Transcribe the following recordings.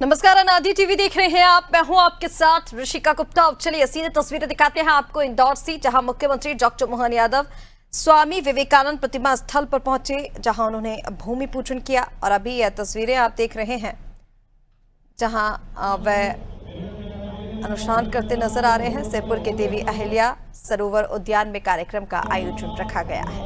नमस्कार, अनादि टीवी देख रहे हैं आप। मैं हूं आपके साथ ऋषिका गुप्ता। अब चलिए सीधे तस्वीरें दिखाते हैं आपको इंदौर से, जहां मुख्यमंत्री डॉक्टर मोहन यादव स्वामी विवेकानंद प्रतिमा स्थल पर पहुंचे, जहां उन्होंने भूमि पूजन किया। और अभी यह तस्वीरें आप देख रहे हैं जहां वह अनुष्ठान करते नजर आ रहे हैं। सिरपुर के देवी अहिल्या सरोवर उद्यान में कार्यक्रम का आयोजन रखा गया है।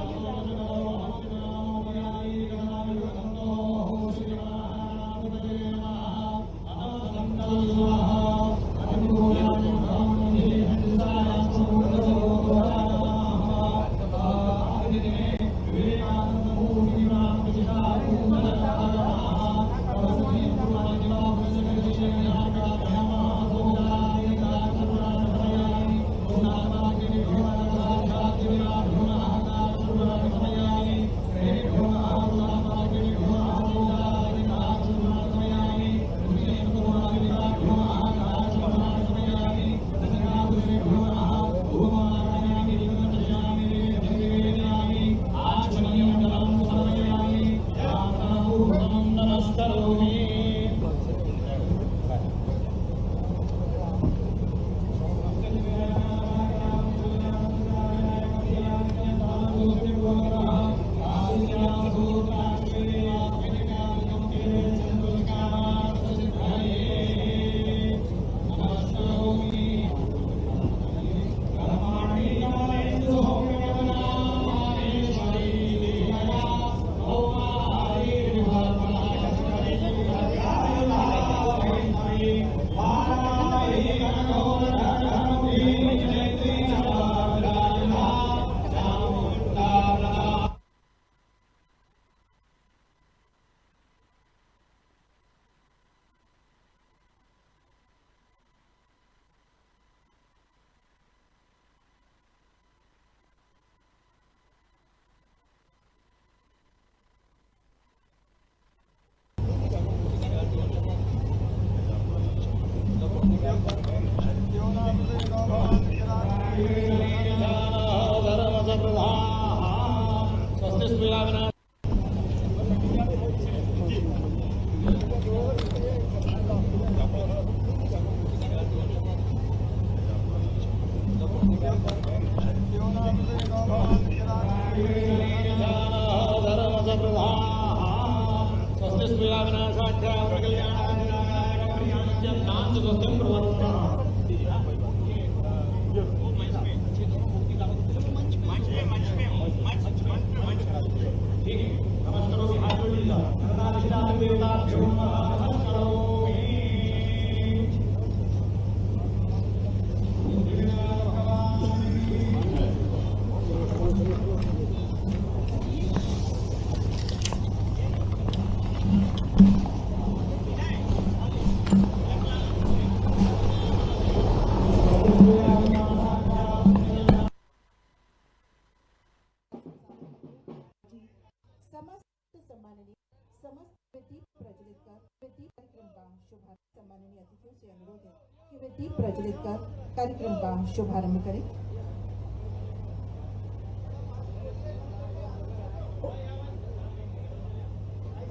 दीप प्रज्वलित कर कार्यक्रम का शुभारंभ करें।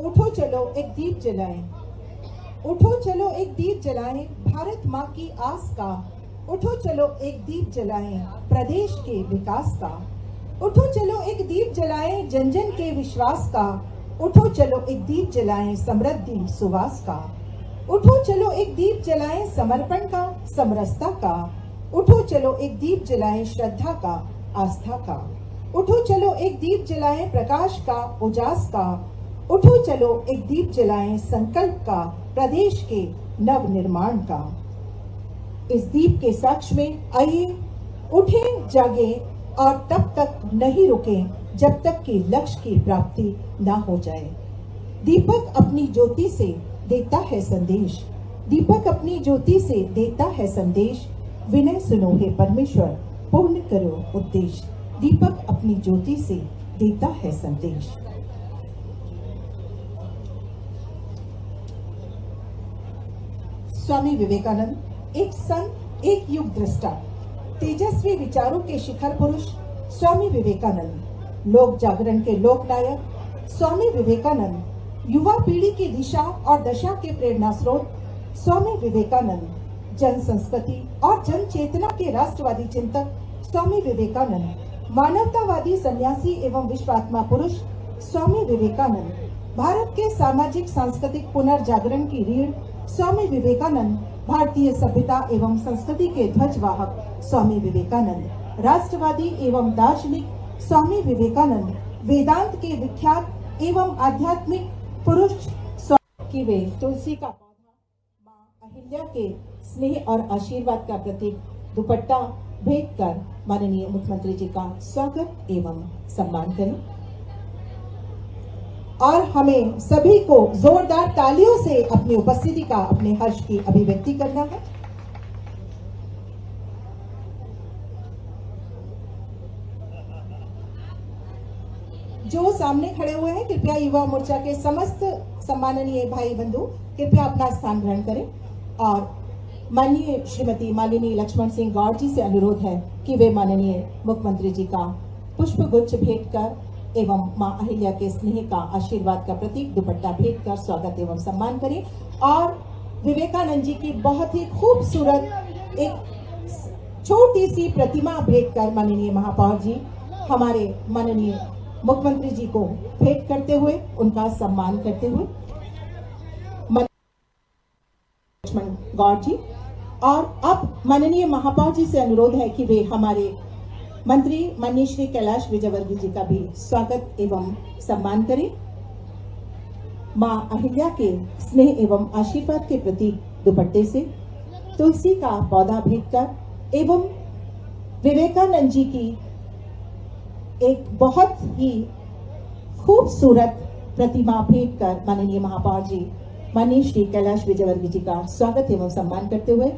उठो चलो एक दीप जलाएं, उठो चलो एक दीप जलाएं भारत माँ की आस का। उठो चलो एक दीप जलाएं प्रदेश के विकास का। उठो चलो एक दीप जलाएं जन जन के विश्वास का। उठो चलो एक दीप जलाएं समृद्धि सुवास का। उठो चलो एक दीप जलाएं समर्पण का, समरसता का। उठो चलो एक दीप जलाएं श्रद्धा का, आस्था का। उठो चलो एक दीप जलाएं प्रकाश का, उजास का। उठो चलो एक दीप जलाएं संकल्प का, प्रदेश के नव निर्माण का। इस दीप के साक्ष्य में आइए उठें जागे और तब तक नहीं रुकें जब तक कि लक्ष्य की प्राप्ति ना हो जाए। दीपक अपनी ज्योति से देता है संदेश, दीपक अपनी ज्योति से देता है संदेश। विनय सुनो हे परमेश्वर, पूर्ण करो उद्देश्य। दीपक अपनी ज्योति से देता है संदेश। स्वामी विवेकानंद एक संत, एक युग दृष्टा, तेजस्वी विचारों के शिखर पुरुष स्वामी विवेकानंद, लोक जागरण के लोकनायक स्वामी विवेकानंद, युवा पीढ़ी की दिशा और दशा के प्रेरणा स्रोत स्वामी विवेकानंद, जन संस्कृति और जन चेतना के राष्ट्रवादी चिंतक स्वामी विवेकानंद, मानवतावादी सन्यासी एवं विश्वात्मा पुरुष स्वामी विवेकानंद, भारत के सामाजिक सांस्कृतिक पुनर्जागरण की रीढ़ स्वामी विवेकानंद, भारतीय सभ्यता एवं संस्कृति के ध्वजवाहक स्वामी विवेकानंद, राष्ट्रवादी एवं दार्शनिक स्वामी विवेकानंद, वेदांत के विख्यात एवं आध्यात्मिक पुरुष की वे तुलसी का पौधा, मां अहिल्या के स्नेह और आशीर्वाद का प्रतीक दुपट्टा भेंट कर माननीय मुख्यमंत्री जी का स्वागत एवं सम्मान करें और हमें सभी को जोरदार तालियों से अपनी उपस्थिति का, अपने हर्ष की अभिव्यक्ति करना है। जो सामने खड़े हुए हैं, कृपया युवा मोर्चा के समस्त सम्माननीय भाई बंधु कृपया अपना स्थान ग्रहण करें और माननीय श्रीमती मालिनी लक्ष्मण सिंह गौड़ जी से अनुरोध है कि वे माननीय मुख्यमंत्री जी का पुष्प गुच्छ भेंट कर एवं मां अहिल्या के स्नेह का, आशीर्वाद का प्रतीक दुपट्टा भेंट कर स्वागत एवं सम्मान करें और विवेकानंद जी की बहुत ही खूबसूरत एक छोटी सी प्रतिमा भेंट कर माननीय महापौर जी हमारे माननीय मुख्यमंत्री जी को भेंट करते हुए, उनका सम्मान करते हुए लक्ष्मण गौड़ जी। और अब माननीय महापौर जी से अनुरोध है कि वे हमारे मंत्री माननीय श्री कैलाश विजयवर्गीय जी का भी स्वागत एवं सम्मान करें। मां अहिल्या के स्नेह एवं आशीर्वाद के प्रतीक दुपट्टे से तुलसी का पौधा भेंट कर एवं विवेकानंद जी की एक बहुत ही खूबसूरत प्रतिमा भेंट कर माननीय महापौर जी माननीय श्री कैलाश विजयवर्गीय जी का स्वागत एवं सम्मान करते हुए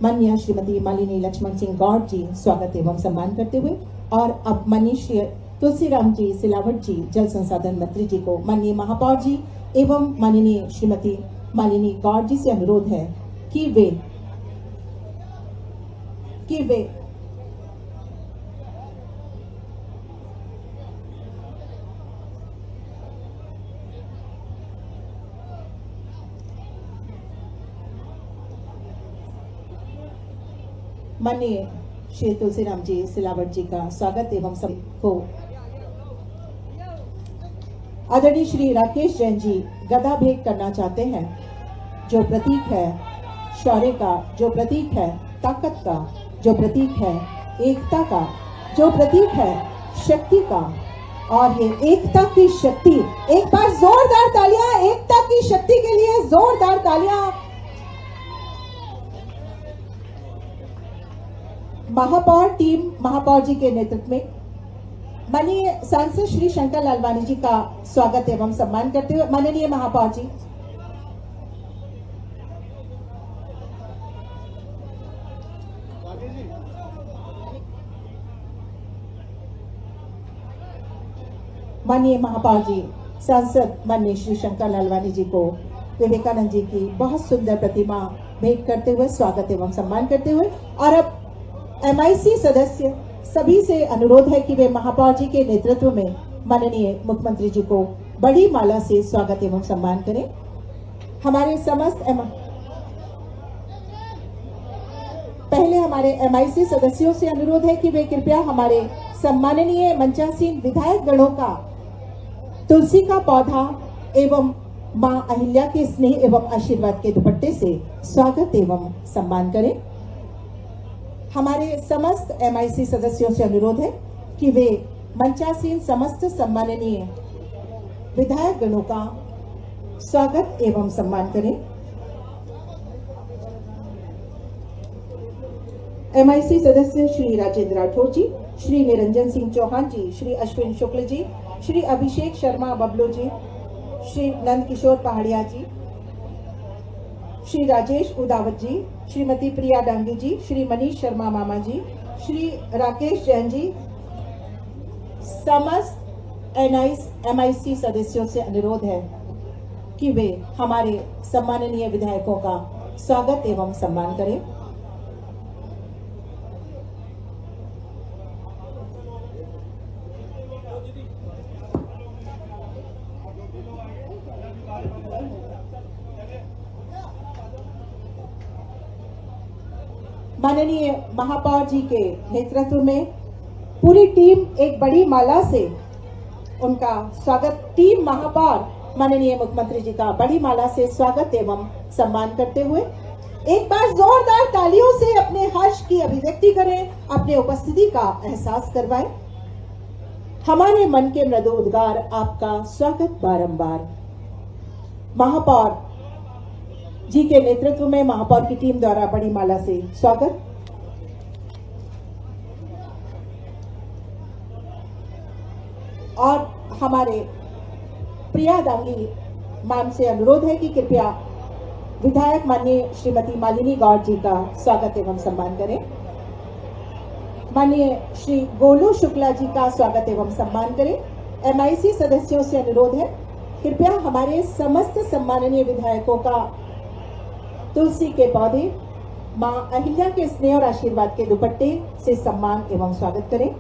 माननीय श्रीमती मालिनी लक्ष्मण सिंह गौड़ जी स्वागत एवं सम्मान करते हुए और अब माननीय श्री तुलसीराम जी सिलावट जी जल संसाधन मंत्री जी को माननीय महापौर जी एवं माननीय श्रीमती मालिनी गौड़ जी से अनुरोध है कि वे माननीय श्री तुलसीराम जी सिलावट जी का स्वागत एवं को आदरणीय श्री राकेश जैन जी गदा भेंट करना चाहते हैं, जो प्रतीक है शौर्य का, जो प्रतीक है ताकत का, जो प्रतीक है एकता का, जो प्रतीक है शक्ति का। और ये एकता की शक्ति, एक बार जोरदार तालियां एकता की शक्ति के लिए, जोरदार तालियां। महापौर टीम महापौर जी के नेतृत्व में माननीय सांसद श्री शंकर लालवानी जी का स्वागत एवं सम्मान करते हुए माननीय महापौर जी माननीय महापौर जी सांसद माननीय श्री शंकर लालवानी जी को विवेकानंद जी की बहुत सुंदर प्रतिमा भेंट करते हुए स्वागत एवं सम्मान करते हुए और अब MIC सदस्य सभी से अनुरोध है कि वे महापौर जी के नेतृत्व में माननीय मुख्यमंत्री जी को बड़ी माला से स्वागत एवं सम्मान करें। हमारे समस्त पहले हमारे MIC सदस्यों से अनुरोध है कि वे कृपया हमारे सम्माननीय मंचासीन विधायक गणों का तुलसी का पौधा एवं मां अहिल्या के स्नेह एवं आशीर्वाद के दुपट्टे से स्वागत एवं सम्मान करें। हमारे समस्त MIC सदस्यों से अनुरोध है कि वे मंचासीन समस्त सम्माननीय विधायक गणों का स्वागत एवं सम्मान करें। MIC सदस्य श्री राजेंद्र राठौर जी, श्री निरंजन सिंह चौहान जी, श्री अश्विन शुक्ल जी, श्री अभिषेक शर्मा बबलू जी, श्री नंद किशोर पहाड़िया जी, श्री राजेश उदावत जी, श्रीमती प्रिया डांगी जी, श्री मनीष शर्मा मामा जी, श्री राकेश जैन जी, समस्त MIC सदस्यों से अनुरोध है कि वे हमारे सम्माननीय विधायकों का स्वागत एवं सम्मान करें। माननीय महापौर जी के नेतृत्व में पूरी टीम एक बड़ी माला से उनका स्वागत, टीम महापौर माननीय मुख्यमंत्री जी का बड़ी माला से स्वागत एवं सम्मान करते हुए एक बार जोरदार तालियों से अपने हर्ष की अभिव्यक्ति करें, अपने उपस्थिति का एहसास करवाएं। हमारे मन के मृदु उद्गार आपका स्वागत बारंबार। महापौर जी के नेतृत्व में महापौर की टीम द्वारा बड़ी माला से स्वागत। और हमारे प्रिया दांगी मैम से अनुरोध है कि कृपया विधायक माननीय श्रीमती मालिनी गौड़ जी का स्वागत एवं सम्मान करें। माननीय श्री गोलू शुक्ला जी का स्वागत एवं सम्मान करें। MIC सदस्यों से अनुरोध है, कृपया हमारे समस्त सम्माननीय विधायकों का तुलसी के पौधे, मां अहिल्या के स्नेह और आशीर्वाद के दुपट्टे से सम्मान एवं स्वागत करें।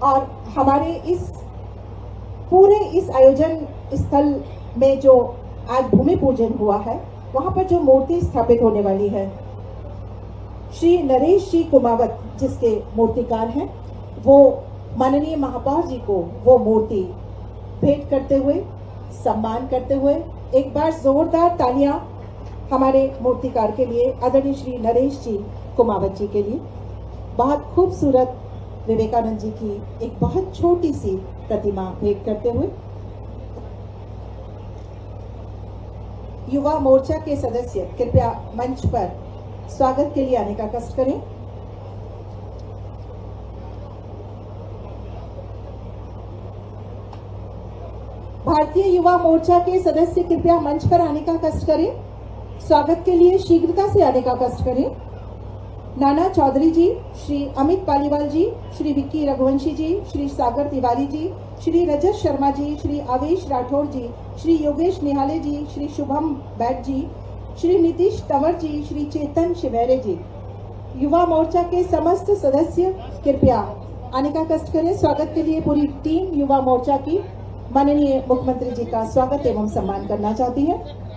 और हमारे इस आयोजन स्थल में जो आज भूमि पूजन हुआ है, वहां पर जो मूर्ति स्थापित होने वाली है, श्री नरेश जी कुमावत जिसके मूर्तिकार हैं, वो माननीय महापौर जी को वो मूर्ति भेंट करते हुए, सम्मान करते हुए एक बार जोरदार तालियां हमारे मूर्तिकार के लिए, आदरणीय श्री नरेश जी कुमावत जी के लिए। बहुत खूबसूरत विवेकानंद जी की एक बहुत छोटी सी प्रतिमा भेंट करते हुए युवा मोर्चा के सदस्य कृपया मंच पर स्वागत के लिए आने का कष्ट करें। भारतीय युवा मोर्चा के सदस्य कृपया मंच पर आने का कष्ट करें। स्वागत के लिए शीघ्रता से आने का कष्ट करें। नाना चौधरी जी, श्री अमित पालीवाल जी, श्री विक्की रघुवंशी जी, श्री सागर तिवारी जी, श्री रजत शर्मा जी, श्री आवेश राठौर जी, श्री योगेश निहाले जी, श्री शुभम बैट जी, श्री नीतीश तंवर जी, श्री चेतन शिवेरे जी। युवा मोर्चा के समस्त सदस्य कृपया आने का कष्ट करें। स्वागत के लिए पूरी टीम युवा मोर्चा की माननीय मुख्यमंत्री जी का स्वागत एवं सम्मान करना चाहती है।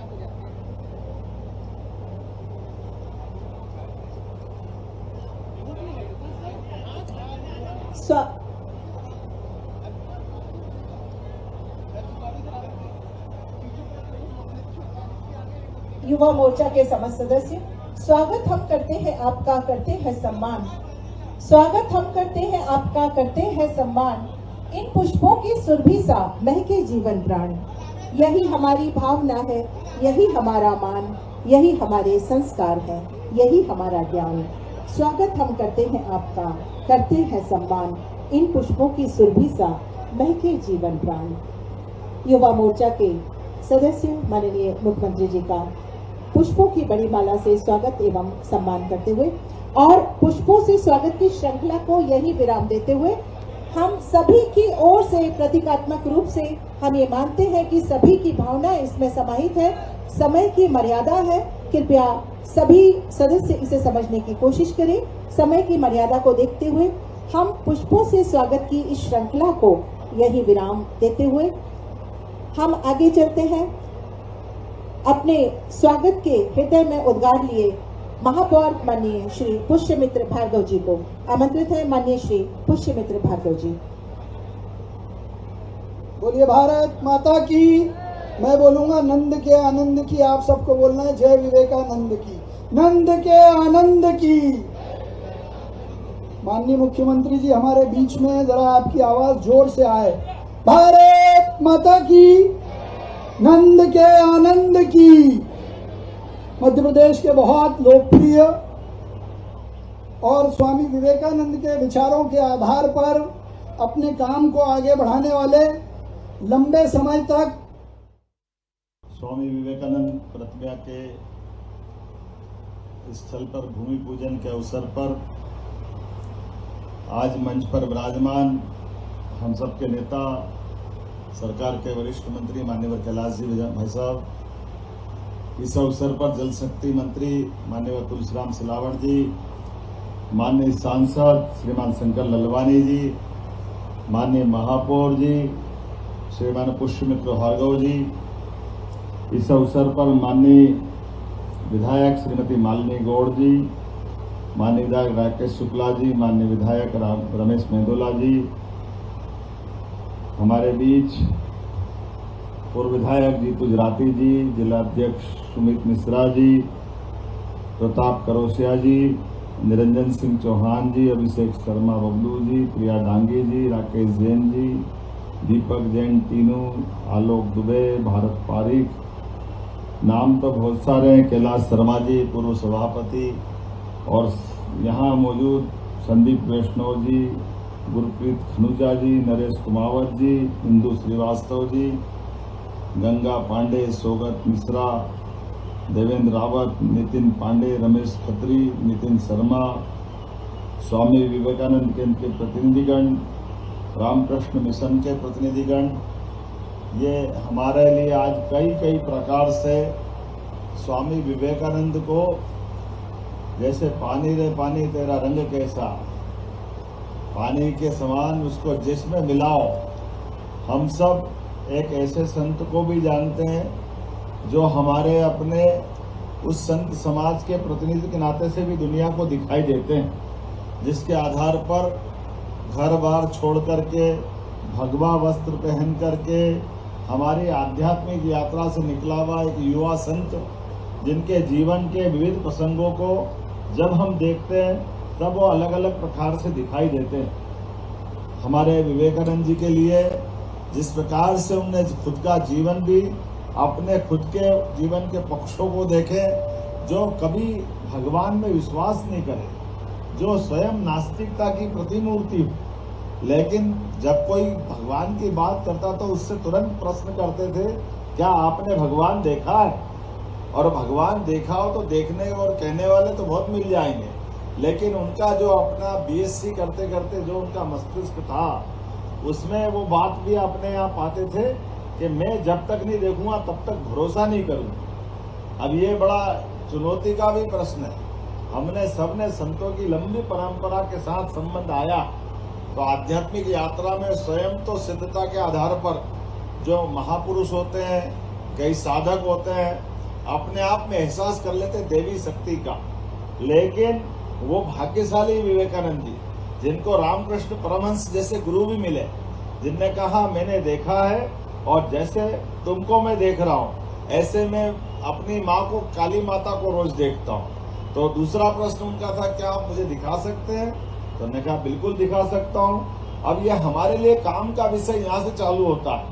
युवा मोर्चा के समस्त सदस्य, स्वागत हम करते हैं आपका, करते हैं सम्मान। स्वागत हम करते हैं आपका, करते हैं सम्मान। इन पुष्पों की सुरभि सा महके जीवन प्राण। यही हमारी भावना है, यही हमारा मान, यही हमारे संस्कार है, यही हमारा ज्ञान। स्वागत हम करते हैं आपका, करते हैं सम्मान। इन पुष्पों की सुरभि सा महके जीवन प्राण। युवा मोर्चा के सदस्य माननीय मुख्यमंत्री जी का पुष्पों की बड़ी माला से स्वागत एवं सम्मान करते हुए और पुष्पों से स्वागत की श्रृंखला को यही विराम देते हुए हम सभी की ओर से प्रतीकात्मक रूप से हम ये मानते हैं कि सभी की भावना इसमें समाहित है। समय की मर्यादा है, कृपया सभी सदस्य इसे समझने की कोशिश करें। समय की मर्यादा को देखते हुए हम पुष्पों से स्वागत की इस श्रृंखला को यही विराम देते हुए हम आगे चलते हैं। अपने स्वागत के हृदय में उद्गार लिए महापौर माननीय श्री पुष्यमित्र भार्गव जी को आमंत्रित है। माननीय श्री पुष्यमित्र भार्गव जी। बोलिए भारत माता की। मैं बोलूंगा नंद के आनंद की, आप सबको बोलना है जय विवेकानंद की, नंद के आनंद की। माननीय मुख्यमंत्री जी हमारे बीच में, जरा आपकी आवाज जोर से आए। भारत माता की, नंद के आनंद की। मध्य प्रदेश के बहुत लोकप्रिय और स्वामी विवेकानंद के विचारों के आधार पर अपने काम को आगे बढ़ाने वाले, लंबे समय तक स्वामी विवेकानंद प्रतिमा के स्थल पर भूमि पूजन के अवसर पर आज मंच पर विराजमान हम सबके नेता, सरकार के वरिष्ठ मंत्री माननीय कैलाश जी भाई साहब, इस अवसर पर जल शक्ति मंत्री माननीय तुलसीराम सिलावट जी, माननीय सांसद श्रीमान शंकर ललवानी जी, माननीय महापौर जी, श्रीमान पुष्यमित्र भार्गव जी, इस अवसर पर माननीय विधायक श्रीमती मालिनी गौड़ जी, माननीय विधायक राकेश शुक्ला जी, माननीय विधायक रमेश मेंदोला जी, हमारे बीच पूर्व विधायक जीतू जराती जी, जिला अध्यक्ष सुमित मिश्रा जी, प्रताप करोसिया जी, निरंजन सिंह चौहान जी, अभिषेक शर्मा बबलू जी, प्रिया डांगी जी, राकेश जैन जी, दीपक जैन तीनू, आलोक दुबे, भारत पारिक, नाम तो बहुत सारे हैं, कैलाश शर्मा जी पूर्व सभापति, और यहाँ मौजूद संदीप वैष्णव जी, गुरप्रीत खनूजा जी, नरेश कुमावत जी, इंदु श्रीवास्तव जी, गंगा पांडे, सोगत मिश्रा, देवेंद्र रावत, नितिन पांडे, रमेश खत्री, नितिन शर्मा, स्वामी विवेकानंद केंद्र के प्रतिनिधिगण, रामकृष्ण मिशन के प्रतिनिधिगण, ये हमारे लिए आज कई प्रकार से स्वामी विवेकानंद को, जैसे पानी रे पानी तेरा रंग कैसा, पानी के समान उसको जिसमें मिलाओ, हम सब एक ऐसे संत को भी जानते हैं जो हमारे अपने उस संत समाज के प्रतिनिधि के नाते से भी दुनिया को दिखाई देते हैं, जिसके आधार पर घर बार छोड़ करके, भगवा वस्त्र पहन करके हमारी आध्यात्मिक यात्रा से निकला हुआ एक युवा संत, जिनके जीवन के विविध प्रसंगों को जब हम देखते हैं तब वो अलग अलग प्रकार से दिखाई देते हैं। हमारे विवेकानंद जी के लिए जिस प्रकार से उन्होंने खुद का जीवन भी अपने खुद के जीवन के पक्षों को देखे, जो कभी भगवान में विश्वास नहीं करे, जो स्वयं नास्तिकता की प्रतिमूर्ति हो, लेकिन जब कोई भगवान की बात करता तो उससे तुरंत प्रश्न करते थे, क्या आपने भगवान देखा है? और भगवान देखा हो तो देखने और कहने वाले तो बहुत मिल जाएंगे, लेकिन उनका जो अपना बीएससी करते करते जो उनका मस्तिष्क था, उसमें वो बात भी अपने आप पाते थे कि मैं जब तक नहीं देखूंगा तब तक भरोसा नहीं करूंगा। अब ये बड़ा चुनौती का भी प्रश्न है। हमने सबने संतों की लंबी परंपरा के साथ संबंध आया तो आध्यात्मिक यात्रा में स्वयं तो सिद्धता के आधार पर जो महापुरुष होते हैं, कई साधक होते हैं, अपने आप में एहसास कर लेते देवी शक्ति का, लेकिन वो भाग्यशाली विवेकानंद जी, जिनको रामकृष्ण परमहंस जैसे गुरु भी मिले, जिनने कहा मैंने देखा है और जैसे तुमको मैं देख रहा हूँ ऐसे मैं अपनी माँ को, काली माता को रोज देखता हूँ। तो दूसरा प्रश्न उनका था, क्या आप मुझे दिखा सकते हैं? तो उन्होंने कहा बिल्कुल दिखा सकता हूँ। अब यह हमारे लिए काम का विषय यहाँ से चालू होता है।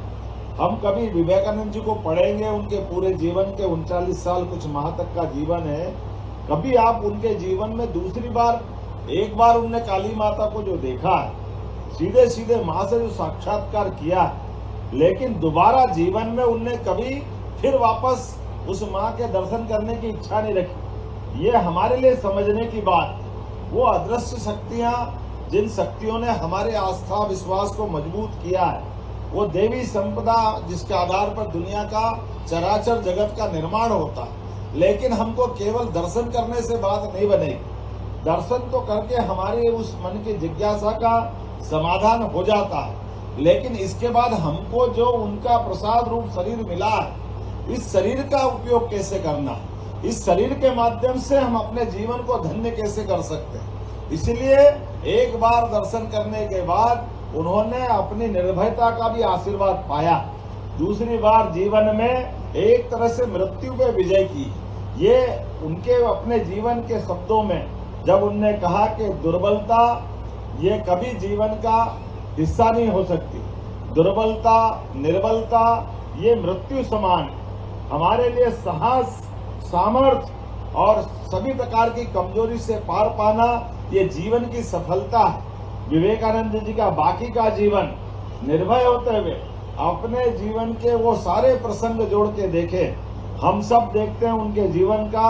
हम कभी विवेकानंद जी को पढ़ेंगे, उनके पूरे जीवन के 39 साल कुछ माह तक का जीवन है, कभी आप उनके जीवन में दूसरी बार, एक बार उनने काली माता को जो देखा है, सीधे सीधे माँ से जो साक्षात्कार किया है, लेकिन दोबारा जीवन में उनने कभी फिर वापस उस माँ के दर्शन करने की इच्छा नहीं रखी। ये हमारे लिए समझने की बात, वो अदृश्य शक्तियाँ, जिन शक्तियों ने हमारे आस्था विश्वास को मजबूत किया है, वो देवी संपदा जिसके आधार पर दुनिया का चराचर जगत का निर्माण होता है। लेकिन हमको केवल दर्शन करने से बात नहीं बनेगी, दर्शन तो करके हमारे उस मन की जिज्ञासा का समाधान हो जाता है, लेकिन इसके बाद हमको जो उनका प्रसाद रूप शरीर मिला है, इस शरीर का उपयोग कैसे करना, इस शरीर के माध्यम से हम अपने जीवन को धन्य कैसे कर सकते हैं। इसलिए एक बार दर्शन करने के बाद उन्होंने अपनी निर्भयता का भी आशीर्वाद पाया, दूसरी बार जीवन में एक तरह से मृत्यु पे विजय की। ये उनके अपने जीवन के शब्दों में जब उनने कहा कि दुर्बलता ये कभी जीवन का हिस्सा नहीं हो सकती, दुर्बलता निर्बलता ये मृत्यु समान है। हमारे लिए साहस, सामर्थ्य और सभी प्रकार की कमजोरी से पार पाना ये जीवन की सफलता है। विवेकानंद जी का बाकी का जीवन निर्भय होते हुए अपने जीवन के वो सारे प्रसंग जोड़ के देखे। हम सब देखते हैं उनके जीवन का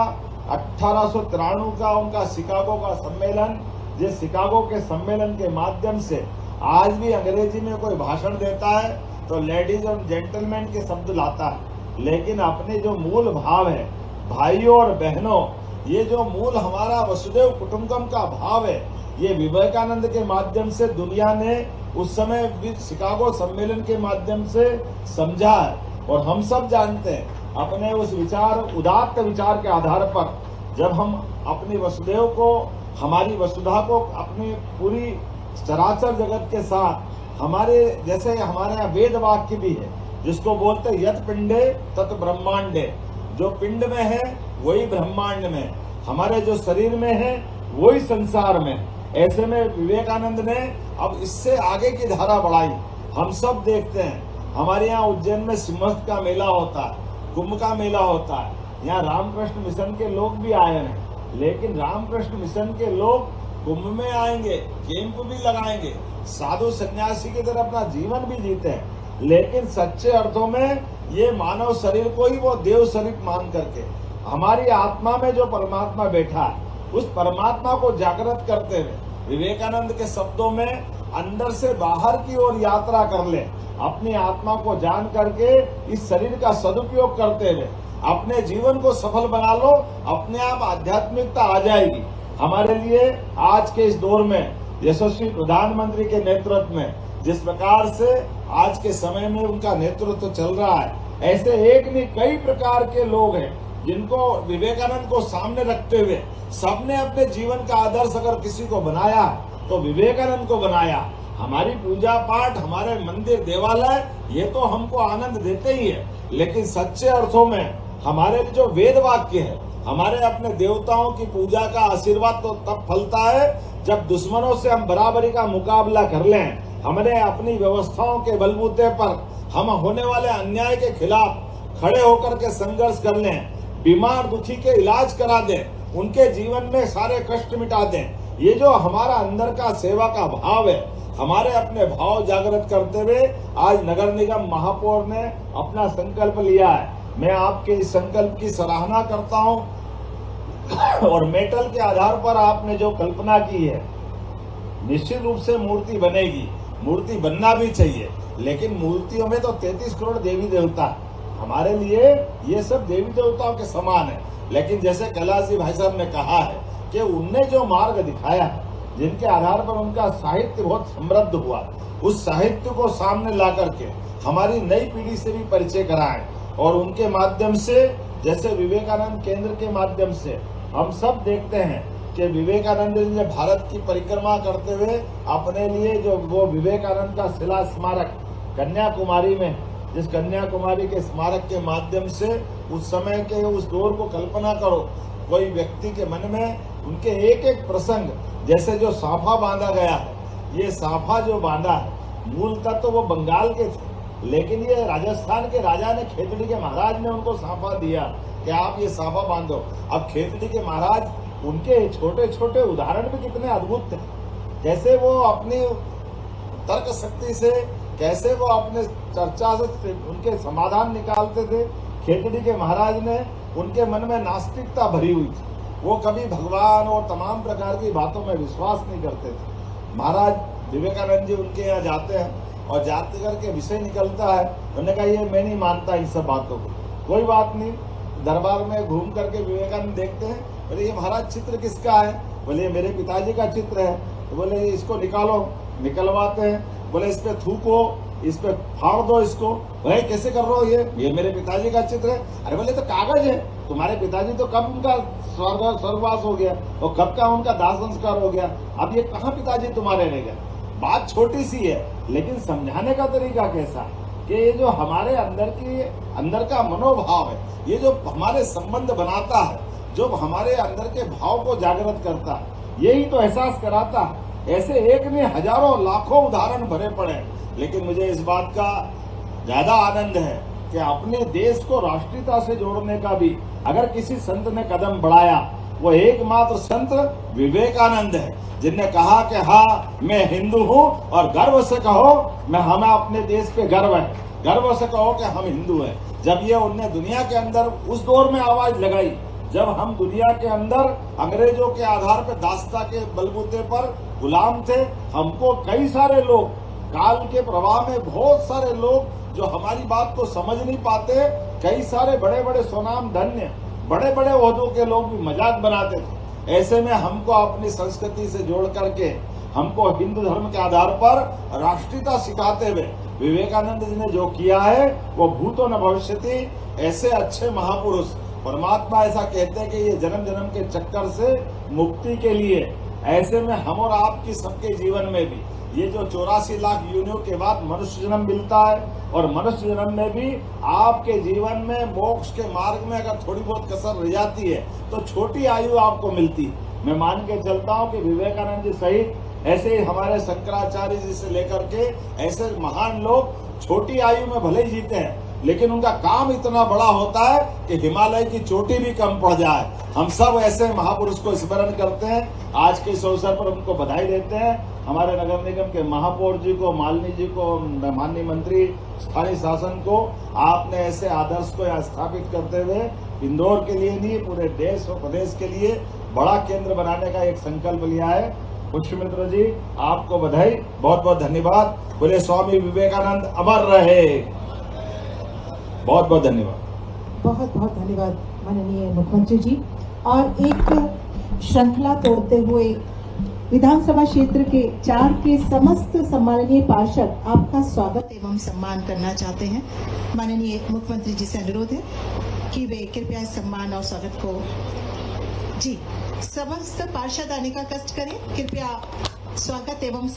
1893 का उनका शिकागो का सम्मेलन, जिस शिकागो के सम्मेलन के माध्यम से आज भी अंग्रेजी में कोई भाषण देता है तो लेडीज और जेंटलमैन के शब्द लाता है, लेकिन अपने जो मूल भाव है भाइयों और बहनों, ये जो मूल हमारा वसुदेव कुटुंबकम का भाव है, ये विवेकानंद के माध्यम से दुनिया ने उस समय भी शिकागो सम्मेलन के माध्यम से समझा है। और हम सब जानते हैं अपने उस विचार, उदात्त विचार के आधार पर जब हम अपनी वसुदेव को, हमारी वसुधा को अपनी पूरी चराचर जगत के साथ, हमारे जैसे हमारे यहाँ वेद वाक्य भी है जिसको बोलते हैं यत पिंडे तत् ब्रह्मांडे, जो पिंड में है वही ब्रह्मांड में, हमारे जो शरीर में है वही संसार में। ऐसे में विवेकानंद ने अब इससे आगे की धारा बढ़ाई। हम सब देखते हैं हमारे यहाँ उज्जैन में सिंहस्थ का मेला होता है, कुंभ का मेला होता है, यहाँ रामकृष्ण मिशन के लोग भी आए हैं, लेकिन रामकृष्ण मिशन के लोग कुंभ में आएंगे, कैंप भी लगाएंगे, साधु सन्यासी की तरह अपना जीवन भी जीते हैं, लेकिन सच्चे अर्थों में ये मानव शरीर को ही वो देव शरीर मान करके हमारी आत्मा में जो परमात्मा बैठा है उस परमात्मा को जागृत करते हुए विवेकानंद के शब्दों में अंदर से बाहर की ओर यात्रा कर ले, अपनी आत्मा को जान करके इस शरीर का सदुपयोग करते हुए अपने जीवन को सफल बना लो, अपने आप आध्यात्मिकता आ जाएगी। हमारे लिए आज के इस दौर में यशस्वी प्रधानमंत्री के नेतृत्व में जिस प्रकार से आज के समय में उनका नेतृत्व चल रहा है, ऐसे एक नहीं कई प्रकार के लोग हैं जिनको विवेकानंद को सामने रखते हुए सबने अपने जीवन का आदर्श अगर किसी को बनाया तो विवेकानंद को बनाया। हमारी पूजा पाठ, हमारे मंदिर देवालय ये तो हमको आनंद देते ही है, लेकिन सच्चे अर्थों में हमारे जो वेद वाक्य है, हमारे अपने देवताओं की पूजा का आशीर्वाद तो तब फलता है जब दुश्मनों से हम बराबरी का मुकाबला कर लें, हमने अपनी व्यवस्थाओं के बलबूते पर हम होने वाले अन्याय के खिलाफ खड़े होकर के संघर्ष कर लें, बीमार दुखी के इलाज करा दें, उनके जीवन में सारे कष्ट मिटा दें। ये जो हमारा अंदर का सेवा का भाव है, हमारे अपने भाव जागृत करते हुए आज नगर निगम महापौर ने अपना संकल्प लिया है। मैं आपके इस संकल्प की सराहना करता हूं और मेटल के आधार पर आपने जो कल्पना की है, निश्चित रूप से मूर्ति बनेगी, मूर्ति बनना भी चाहिए, लेकिन मूर्तियों में तो 33 करोड़ देवी देवता है। हमारे लिए ये सब देवी देवताओं के समान है, लेकिन जैसे कैलाश जी भाई साहब ने कहा है कि उनने जो मार्ग दिखाया है, जिनके आधार पर उनका साहित्य बहुत समृद्ध हुआ, उस साहित्य को सामने ला करके हमारी नई पीढ़ी से भी परिचय कराएं और उनके माध्यम से, जैसे विवेकानंद केंद्र के माध्यम से हम सब देखते हैं कि विवेकानंद ने भारत की परिक्रमा करते हुए अपने लिए जो वो विवेकानंद का शिला स्मारक कन्याकुमारी में, जिस कन्याकुमारी के स्मारक के माध्यम से उस समय के उस दौर को कल्पना करो, कोई व्यक्ति के मन में उनके एक एक प्रसंग, जैसे जो साफा बांधा गया है, ये साफा जो बांधा है मूलतः तो वो बंगाल के थे, लेकिन ये राजस्थान के राजा ने, खेतड़ी के महाराज ने उनको साफा दिया कि आप ये साफा बांधो। अब खेतड़ी के महाराज, उनके छोटे छोटे उदाहरण भी कितने अद्भुत थे, कैसे वो अपनी तर्क शक्ति से, कैसे वो अपने चर्चा से उनके समाधान निकालते थे। खेतड़ी के महाराज ने, उनके मन में नास्तिकता भरी हुई थी, वो कभी भगवान और तमाम प्रकार की बातों में विश्वास नहीं करते थे। महाराज विवेकानंद जी उनके यहाँ जाते हैं और जाते करके विषय निकलता है, उन्होंने कहा ये मैं नहीं मानता इन सब बातों को। कोई बात नहीं, दरबार में घूम करके विवेकानंद देखते हैं, बोले ये महाराज चित्र किसका है? बोले मेरे पिताजी का चित्र है। तो बोले इसको निकालो, निकलवाते हैं, बोले इस पे थूको, इस पे फाड़ दो इसको। भाई कैसे कर रहे हो? ये मेरे पिताजी का चित्र है। अरे बोले तो कागज है, तुम्हारे पिताजी तो कब उनका स्वर्गवास हो गया और कब का उनका दाह संस्कार हो गया, अब ये कहाँ पिताजी तुम्हारे रह गए? बात छोटी सी है, लेकिन समझाने का तरीका कैसा है कि ये जो हमारे अंदर का मनोभाव है, ये जो हमारे संबंध बनाता है, जो हमारे अंदर के भाव को जागृत करता है, यही तो एहसास कराता है। ऐसे एक में हजारों लाखों उदाहरण भरे पड़े, लेकिन मुझे इस बात का ज्यादा आनंद है कि अपने देश को राष्ट्रीयता से जोड़ने का भी अगर किसी संत ने कदम बढ़ाया, वो एकमात्र संत विवेकानंद है, जिनने कहा कि हाँ मैं हिंदू हूँ और गर्व से कहो मैं, हमें अपने देश पे गर्व है, गर्व से कहो कि हम हिंदू हैं। जब ये उनने दुनिया के अंदर उस दौर में आवाज लगाई जब हम दुनिया के अंदर अंग्रेजों के आधार पर दास्ता के बलबूते पर गुलाम थे, हमको कई सारे लोग, काल के प्रवाह में बहुत सारे लोग जो हमारी बात को समझ नहीं पाते, कई सारे बड़े बड़े स्वनाम धन्य बड़े बड़े ओहदों के लोग भी मजाक बनाते थे। ऐसे में हमको अपनी संस्कृति से जोड़ करके हमको हिंदू धर्म के आधार पर राष्ट्रीयता सिखाते हुए विवेकानंद जी ने जो किया है वो भूतो न भविष्यति। ऐसे अच्छे महापुरुष, परमात्मा ऐसा कहते हैं कि ये जन्म जन्म के चक्कर से मुक्ति के लिए, ऐसे में हम और आपकी सबके जीवन में भी ये जो 84 लाख योनियों के बाद मनुष्य जन्म मिलता है, और मनुष्य जन्म में भी आपके जीवन में मोक्ष के मार्ग में अगर थोड़ी बहुत कसर रह जाती है तो छोटी आयु आपको मिलती है। मैं मान के चलता हूँ कि विवेकानंद जी सहित ऐसे ही हमारे शंकराचार्य जी से लेकर के ऐसे महान लोग छोटी आयु में भले ही जीते हैं, लेकिन उनका काम इतना बड़ा होता है कि हिमालय की चोटी भी कम पड़ जाए। हम सब ऐसे महापुरुष को स्मरण करते हैं। आज के इस अवसर पर उनको बधाई देते हैं। हमारे नगर निगम के महापौर जी को, मालिनी जी को, माननीय मंत्री स्थानीय शासन को, आपने ऐसे आदर्श को यहाँ स्थापित करते हुए इंदौर के लिए नहीं पूरे देश और प्रदेश के लिए बड़ा केंद्र बनाने का एक संकल्प लिया है। पुष्पमित्र जी, आपको बधाई, बहुत बहुत धन्यवाद। बोले स्वामी विवेकानंद अमर रहे। बहुत बहुत धन्यवाद। बहुत बहुत धन्यवाद माननीय मुख्यमंत्री जी। और एक श्रृंखला तोड़ते हुए विधानसभा क्षेत्र के 4 के समस्त सम्माननीय पार्षद आपका स्वागत एवं सम्मान करना चाहते हैं। माननीय मुख्यमंत्री जी से अनुरोध है कि वे कृपया इस सम्मान और स्वागत को जी समस्त पार्षद आने का कष्ट करें। कृपया स्वागत एवं